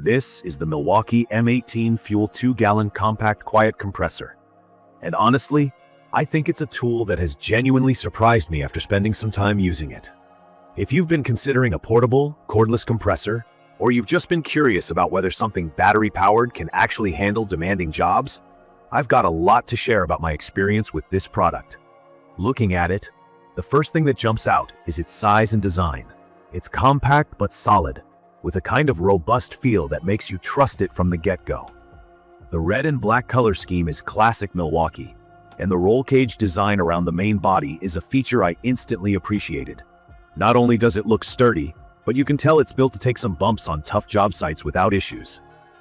This is the Milwaukee M18 FUEL 2-gallon compact quiet compressor. And honestly, I think it's a tool that has genuinely surprised me after spending some time using it. If you've been considering a portable, cordless compressor, or you've just been curious about whether something battery-powered can actually handle demanding jobs, I've got a lot to share about my experience with this product. Looking at it, the first thing that jumps out is its size and design. It's compact but solid, with a kind of robust feel that makes you trust it from the get-go. The red and black color scheme is classic Milwaukee, and the roll cage design around the main body is a feature I instantly appreciated. Not only does it look sturdy, but you can tell it's built to take some bumps on tough job sites without issues.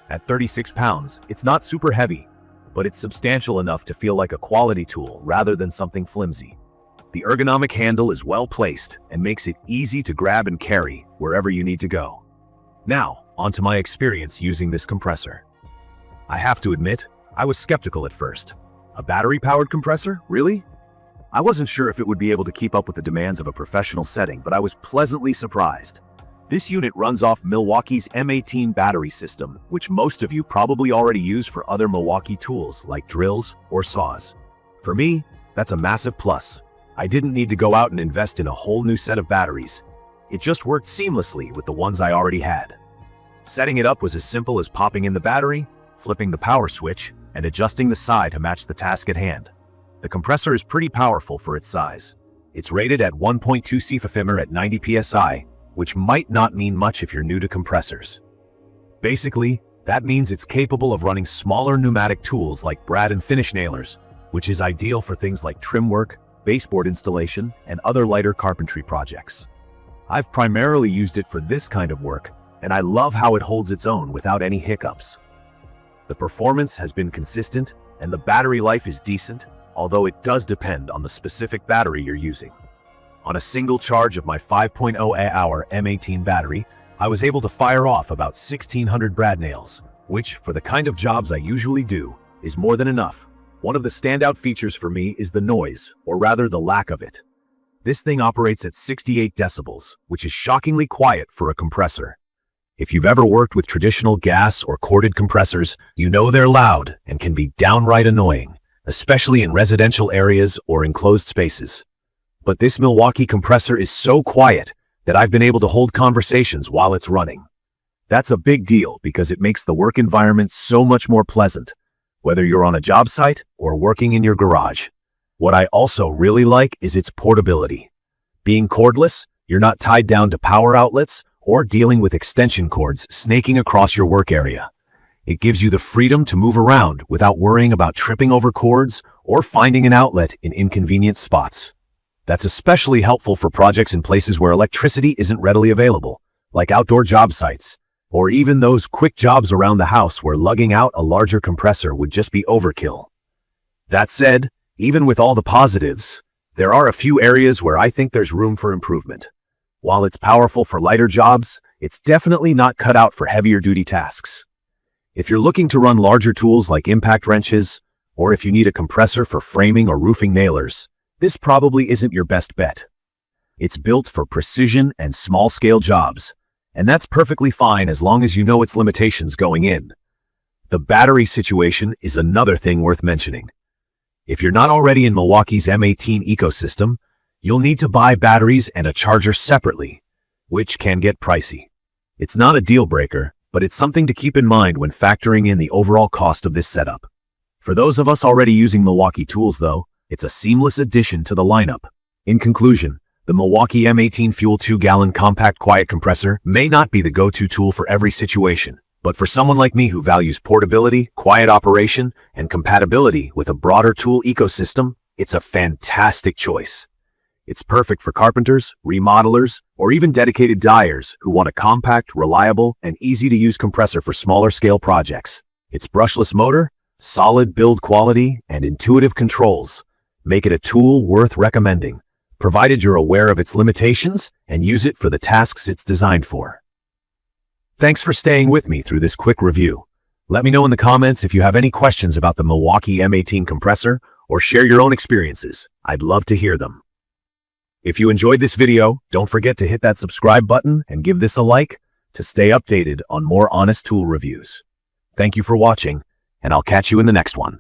At 36 pounds, it's not super heavy, but it's substantial enough to feel like a quality tool rather than something flimsy. The ergonomic handle is well placed and makes it easy to grab and carry wherever you need to go. Now, onto my experience using this compressor. I have to admit, I was skeptical at first. A battery-powered compressor? Really? I wasn't sure if it would be able to keep up with the demands of a professional setting, but I was pleasantly surprised. This unit runs off Milwaukee's M18 battery system, which most of you probably already use for other Milwaukee tools like drills or saws. For me, that's a massive plus. I didn't need to go out and invest in a whole new set of batteries. It just worked seamlessly with the ones I already had. Setting it up was as simple as popping in the battery, flipping the power switch, and adjusting the side to match the task at hand. The compressor is pretty powerful for its size. It's rated at 1.2 CFM at 90 psi, which might not mean much if you're new to compressors. Basically, that means it's capable of running smaller pneumatic tools like brad and finish nailers, which is ideal for things like trim work, baseboard installation, and other lighter carpentry projects. I've primarily used it for this kind of work, and I love how it holds its own without any hiccups. The performance has been consistent, and the battery life is decent, although it does depend on the specific battery you're using. On a single charge of my 5.0 Ah M18 battery, I was able to fire off about 1,600 brad nails, which, for the kind of jobs I usually do, is more than enough. One of the standout features for me is the noise, or rather the lack of it. This thing operates at 68 decibels, which is shockingly quiet for a compressor. If you've ever worked with traditional gas or corded compressors, you know they're loud and can be downright annoying, especially in residential areas or enclosed spaces. But this Milwaukee compressor is so quiet that I've been able to hold conversations while it's running. That's a big deal because it makes the work environment so much more pleasant, whether you're on a job site or working in your garage. What I also really like is its portability. Being cordless, you're not tied down to power outlets or dealing with extension cords snaking across your work area. It gives you the freedom to move around without worrying about tripping over cords or finding an outlet in inconvenient spots. That's especially helpful for projects in places where electricity isn't readily available, like outdoor job sites, or even those quick jobs around the house where lugging out a larger compressor would just be overkill. That said, even with all the positives, there are a few areas where I think there's room for improvement. While it's powerful for lighter jobs, it's definitely not cut out for heavier duty tasks. If you're looking to run larger tools like impact wrenches, or if you need a compressor for framing or roofing nailers, this probably isn't your best bet. It's built for precision and small-scale jobs, and that's perfectly fine as long as you know its limitations going in. The battery situation is another thing worth mentioning. If you're not already in Milwaukee's M18 ecosystem, you'll need to buy batteries and a charger separately, which can get pricey. It's not a deal breaker, but it's something to keep in mind when factoring in the overall cost of this setup. For those of us already using Milwaukee tools, though, it's a seamless addition to the lineup. In conclusion, the Milwaukee M18 FUEL 2-gallon compact quiet compressor may not be the go-to tool for every situation, but for someone like me who values portability, quiet operation, and compatibility with a broader tool ecosystem, it's a fantastic choice. It's perfect for carpenters, remodelers, or even dedicated dyers who want a compact, reliable, and easy-to-use compressor for smaller-scale projects. Its brushless motor, solid build quality, and intuitive controls make it a tool worth recommending, provided you're aware of its limitations and use it for the tasks it's designed for. Thanks for staying with me through this quick review. Let me know in the comments if you have any questions about the Milwaukee M18 compressor or share your own experiences. I'd love to hear them. If you enjoyed this video, don't forget to hit that subscribe button and give this a like to stay updated on more honest tool reviews. Thank you for watching, and I'll catch you in the next one.